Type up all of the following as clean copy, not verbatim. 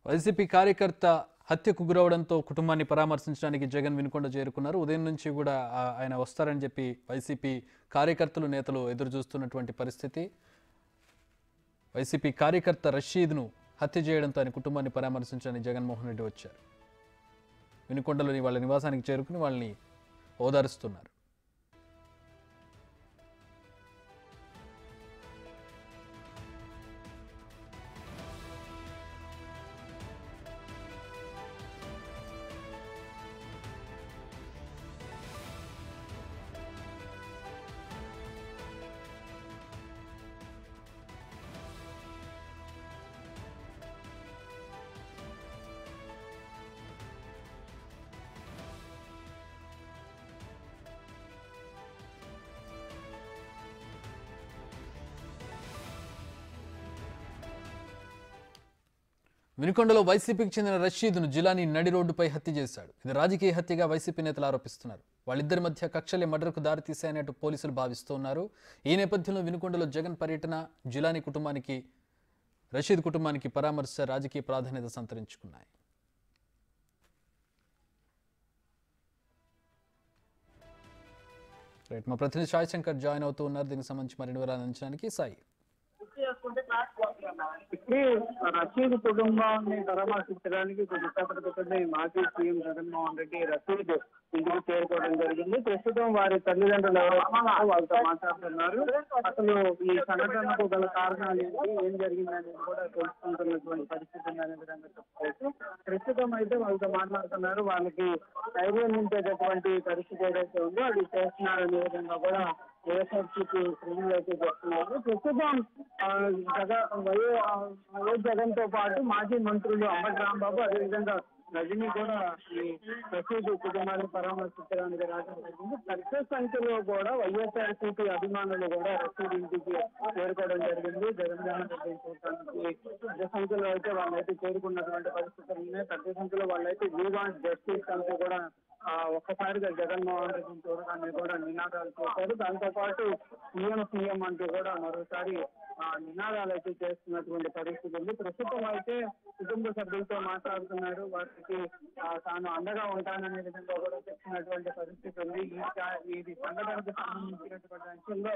YCP కార్యకర్త హత్యకు గురవడంతో కుటుంబాన్ని పరామర్శించడానికి జగన్ వినుకొండ చేరుకున్నారు. ఉదయం నుంచి కూడా ఆయన వస్తారని చెప్పి వైసీపీ కార్యకర్తలు నేతలు ఎదురు చూస్తున్నటువంటి పరిస్థితి. వైసీపీ కార్యకర్త రషీద్ను హత్య చేయడంతో ఆయన కుటుంబాన్ని పరామర్శించడానికి జగన్మోహన్ రెడ్డి వచ్చారు. వినుకొండలోని వాళ్ళ నివాసానికి చేరుకుని వాళ్ళని ఓదారుస్తున్నారు. వినుకొండలో వైసీపీకి చెందిన రషీద్ను జిలానీ నడి రోడ్డుపై హత్య చేశాడు. ఇది రాజకీయ హత్యగా వైసీపీ నేతలు ఆరోపిస్తున్నారు. వాళ్ళిద్దరి మధ్య కక్షలే మర్డర్కు దారితీశాయన్నట్టు పోలీసులు భావిస్తున్నారు. ఈ నేపథ్యంలో వినుకొండలో జగన్ పర్యటన, జిలానీ కుటుంబానికి, రషీద్ కుటుంబానికి పరామర్శ రాజకీయ ప్రాధాన్యత సంతరించుకున్నాయి. రైట్, మా ప్రతినిధి సాయి శంకర్ జాయిన్ అవుతూ ఉన్నారు. దీనికి సంబంధించి మరిన్ని వివరాలు అందించడానికి సాయి. ఇప్పుడు రషీద్ కుటుంబాన్ని పరామర్శించడానికి కొద్దిసేపటి క్రితమే మాజీ సీఎం జగన్మోహన్ రెడ్డి రషీద్ ఇంటికి చేరుకోవడం జరిగింది. ప్రస్తుతం వారి తల్లిదండ్రులు వాళ్ళతో మాట్లాడుతున్నారు. అసలు ఈ సంఘటనకు గల కారణాలు ఏంటి, ఏం జరిగిందనేది కూడా తెలుసుకుంటున్నటువంటి పరిస్థితి అనే విధంగా చెప్పుకోవచ్చు. ప్రస్తుతం అయితే వాళ్ళతో మాట్లాడుతున్నారు. వాళ్ళకి ధైర్యం నింపేటటువంటి పరిస్థితి ఏదైతే ఉందో అది చేస్తున్నారనే విధంగా కూడా వైఎస్ఆర్సీపీ శ్రేణులు అయితే చెప్తున్నారు. ప్రస్తుతం వైఎస్ జగన్ తో పాటు మాజీ మంత్రులు అంబటి రాంబాబు, అదేవిధంగా రజనీ కూడా ఈ రషీద్ కుటుంబాన్ని పరామర్శించడానికి రావడం జరిగింది. పెద్ద సంఖ్యలో కూడా వైఎస్ఆర్సీపీ అభిమానులు కూడా రషీద్ ఇంటికి చేరుకోవడం జరిగింది. జగన్మోహన్ రెడ్డి చూడటానికి పెద్ద సంఖ్యలో అయితే వాళ్ళైతే చేరుకున్నటువంటి పరిస్థితులు ఉన్నాయి. పెద్ద సంఖ్యలో వాళ్ళైతే వీ వాంట్ జస్టిస్ అంటూ కూడా ఒక్కసారిగా జగన్మోహన్ రెడ్డిని చూడడానికి కూడా నినాదాలు చేశారు. దాంతో పాటు సీఎం అంటూ కూడా మరోసారి నినాదాలు అయితే చేస్తున్నటువంటి పరిస్థితి ఉంది. ప్రస్తుతం అయితే కుటుంబ సభ్యులతో మాట్లాడుతున్నారు. వారికి తాను అండగా ఉంటాననే విధంగా కూడా చెప్తున్నటువంటి పరిస్థితి ఉంది. ఈ సంఘటనకు సంబంధించినటువంటి అంశంలో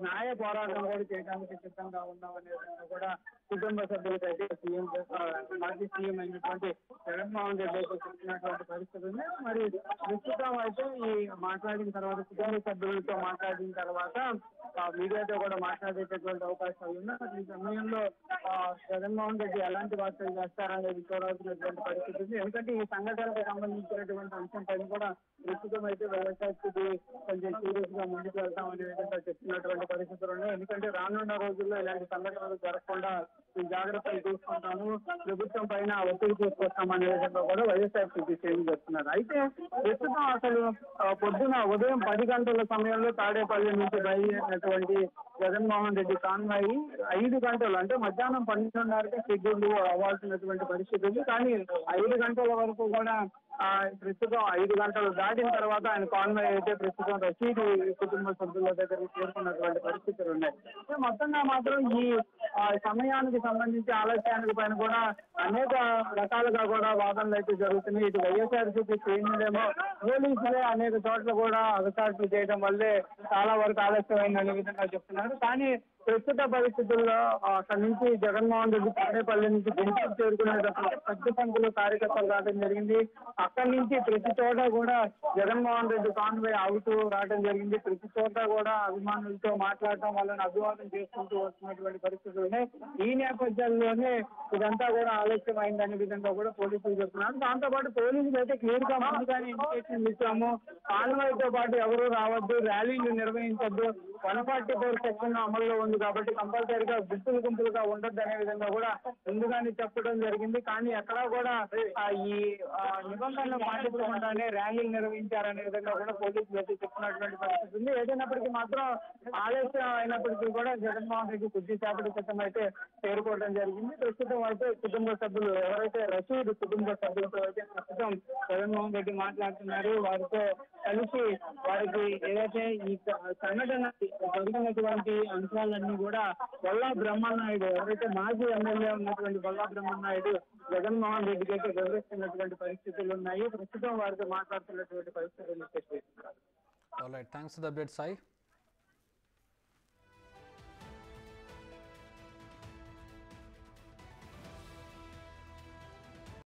న్యాయ పోరాటం కూడా చేయడానికి సిద్ధంగా ఉన్నామనే విధంగా కూడా కుటుంబ సభ్యులకి అయితే మాజీ సీఎం అయినటువంటి జగన్మోహన్ రెడ్డి అయితే చెప్తున్నటువంటి పరిస్థితి ఉంది. మరి ప్రస్తుతం అయితే ఈ మాట్లాడిన తర్వాత కుటుంబ సభ్యులతో మాట్లాడిన తర్వాత మీడియాతో కూడా మాట్లాడేటటువంటి అవకాశాలు ఉన్నాయి. ఈ సమయంలో జగన్మోహన్ రెడ్డి ఎలాంటి వార్తలు చేస్తారనేది చూడాల్సినటువంటి పరిస్థితి ఉంది. ఎందుకంటే ఈ సంఘటనకు సంబంధించినటువంటి అంశం పైన కూడా ప్రస్తుతం అయితే వైఎస్ఆర్సీపీ కొంచెం సీరియస్ గా ముందుకు వెళ్తామనే విధంగా చెప్తున్నటువంటి పరిస్థితులు ఉన్నాయి. ఎందుకంటే రానున్న రోజుల్లో ఇలాంటి సంఘటనలు జరగకుండా జాగ్రత్తలు తీసుకుంటాము, ప్రభుత్వం పైన ఒత్తిడి తీసుకొస్తామనే విధంగా కూడా వైఎస్ఆర్సీపీ శ్రేణులు చెప్తున్నారు. అయితే ప్రస్తుతం అసలు పొద్దున ఉదయం 10 గంటల సమయంలో తాడేపల్లి నుంచి బయలుదేరినటువంటి జగన్మోహన్ రెడ్డి కాన్వాయి 5 గంటలు అంటే మధ్యాహ్నం 12:30కి షెడ్యూల్ అవ్వాల్సినటువంటి పరిస్థితి ఉంది. కానీ 5 గంటల వరకు కూడా ప్రస్తుతం 5 గంటలు దాటిన తర్వాత ఆయన కాన్వాయ్ అయితే ప్రస్తుతం రషీద్ కుటుంబ సభ్యుల దగ్గరికి చేరుకున్నటువంటి పరిస్థితులు ఉన్నాయి. మొత్తంగా మాత్రం ఈ సమయానికి సంబంధించి ఆలస్యానికి పైన కూడా అనేక రకాలుగా కూడా వాదనలు అయితే జరుగుతున్నాయి. ఇటు వైఎస్ఆర్సీపీ శ్రేణులేమో పోలీసులే అనేక చోట్ల కూడా అగచాట్లు చేయడం వల్లే చాలా వరకు ఆలస్యమైందనే విధంగా చెప్తున్నారు. కానీ ప్రస్తుత పరిస్థితుల్లో అక్కడి నుంచి జగన్మోహన్ రెడ్డి తాడేపల్లి నుంచి గుంటూరు చేరుకునేటప్పుడు పెద్ద సంఖ్యలో కార్యకర్తలు రావడం జరిగింది. అక్కడి నుంచి ప్రతి చోట కూడా జగన్మోహన్ రెడ్డి కాన్వాయ్ ఆగుతూ రావడం జరిగింది. ప్రతి చోట కూడా అభిమానులతో మాట్లాడటం, వాళ్ళని అభివాదం చేసుకుంటూ వస్తున్నటువంటి పరిస్థితులు ఉన్నాయి. ఈ నేపథ్యంలోనే ఇదంతా కూడా ఆలస్యం అయిందనే విధంగా కూడా పోలీసులు చెప్తున్నారు. దాంతో పాటు పోలీసులు అయితే క్లియర్ గా ముందుగానే ఇండికేషన్ ఇచ్చాము, కాన్వాయ్తో పాటు ఎవరు రావద్దు, ర్యాలీలు నిర్వహించద్దు, 144 సెక్షన్ అమల్లో ఉంది కాబట్టి కంపల్సరీగా గుంపులుగా ఉండొద్దు అనే విధంగా కూడా ముందుగానే చెప్పడం జరిగింది. కానీ ఎక్కడా కూడా ఈ నిబంధనలు పాటించకుండానే ర్యాలీలు నిర్వహించారనే విధంగా కూడా పోలీసులు అయితే చెప్తున్నటువంటి పరిస్థితి ఉంది. ఏదైనప్పటికీ మాత్రం ఆలస్యం అయినప్పటికీ కూడా జగన్మోహన్ రెడ్డి కొద్దిసేపటి క్రితం అయితే చేరుకోవడం జరిగింది. ప్రస్తుతం అయితే కుటుంబ సభ్యులు ఎవరైతే రషీద్ కుటుంబ సభ్యులతో అయితే ప్రస్తుతం జగన్మోహన్ రెడ్డి మాట్లాడుతున్నారు. వారితో కలిసి వారికి ఏదైతే ఈ సంఘటన జరిగినటువంటి అంశాలను విషయాలన్నీ కూడా బొల్లా బ్రహ్మనాయుడు ఎవరైతే మాజీ ఎమ్మెల్యే ఉన్నటువంటి బొల్లా బ్రహ్మనాయుడు జగన్మోహన్ రెడ్డికి అయితే వివరిస్తున్నటువంటి పరిస్థితులు ఉన్నాయి. ప్రస్తుతం వారితో మాట్లాడుతున్నటువంటి పరిస్థితులు all right, thanks for the update Sai.